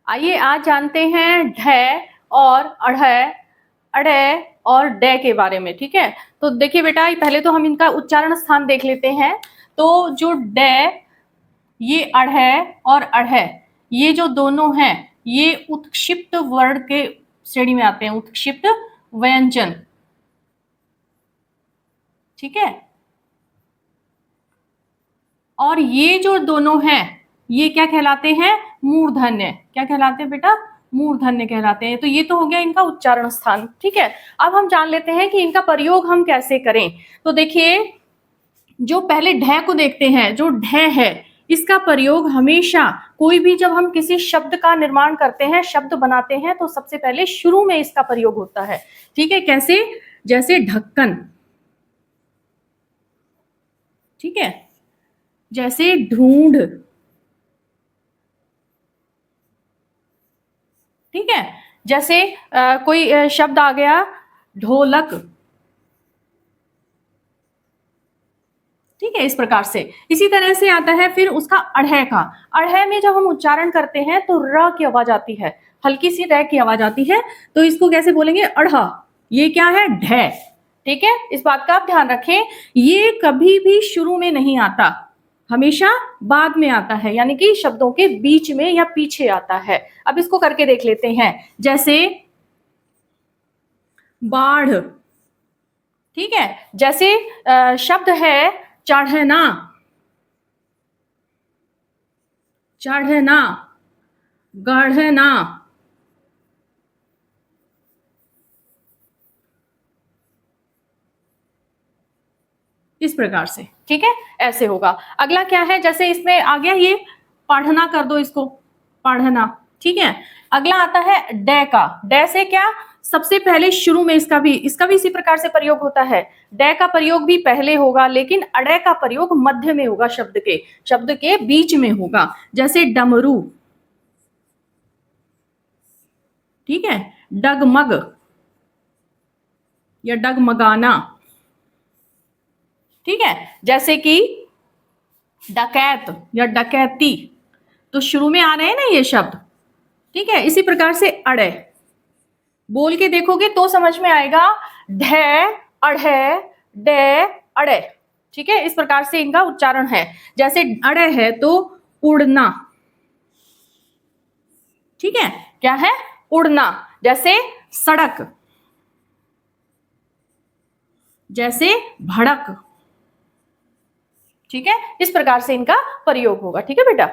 आइए आज जानते हैं ढ और अढ़, अड़े और डे के बारे में। ठीक है, तो देखिए बेटा, पहले तो हम इनका उच्चारण स्थान देख लेते हैं। तो जो डे, ये अढ़ और अढ़, ये जो दोनों हैं ये उत्क्षिप्त वर्ण के श्रेणी में आते हैं, उत्क्षिप्त व्यंजन। ठीक है, और ये जो दोनों हैं ये क्या कहलाते हैं? मूर्धन्य। क्या कहलाते हैं बेटा? मूर्धन्य कहलाते हैं। तो ये तो हो गया इनका उच्चारण स्थान। ठीक है, अब हम जान लेते हैं कि इनका प्रयोग हम कैसे करें। तो देखिए, जो पहले ढ को देखते हैं, जो ढ है इसका प्रयोग हमेशा कोई भी जब हम किसी शब्द का निर्माण करते हैं, शब्द बनाते हैं, तो सबसे पहले शुरू में इसका प्रयोग होता है। ठीक है, कैसे? जैसे ढक्कन, ठीक है, जैसे ढूंढ, ठीक है, जैसे कोई शब्द आ गया ढोलक। ठीक है, इस प्रकार से। इसी तरह से आता है फिर उसका अढ़ का। अढ़ में जब हम उच्चारण करते हैं तो र की आवाज आती है, हल्की सी र की आवाज आती है, तो इसको कैसे बोलेंगे? अढ़ा। ये क्या है? ढ। ठीक है, इस बात का आप ध्यान रखें, ये कभी भी शुरू में नहीं आता, हमेशा बाद में आता है, यानी कि शब्दों के बीच में या पीछे आता है। अब इसको करके देख लेते हैं। जैसे बाढ़, ठीक है, जैसे शब्द है चढ़ना, चढ़ना, गढ़ना। इस प्रकार से। ठीक है, ऐसे होगा। अगला क्या है? जैसे इसमें आ गया ये पढ़ना, कर दो इसको पढ़ना। ठीक है, अगला आता है डे का। डे से क्या? सबसे पहले शुरू में इसका भी इसी प्रकार से प्रयोग होता है। डे का प्रयोग भी पहले होगा, लेकिन अड़े का प्रयोग मध्य में होगा, शब्द के बीच में होगा। जैसे डमरू, ठीक है, डगमग या डगमगाना। ठीक है, जैसे कि डकैत या डकैती, तो शुरू में आ रहे हैं ना ये शब्द। ठीक है, इसी प्रकार से अड़े, बोल के देखोगे तो समझ में आएगा। ढ, अढ़, डे, अड़े। ठीक है, इस प्रकार से इनका उच्चारण है। जैसे अड़े है तो उड़ना। ठीक है, क्या है? उड़ना। जैसे सड़क, जैसे भड़क। ठीक है, इस प्रकार से इनका प्रयोग होगा। ठीक है बेटा।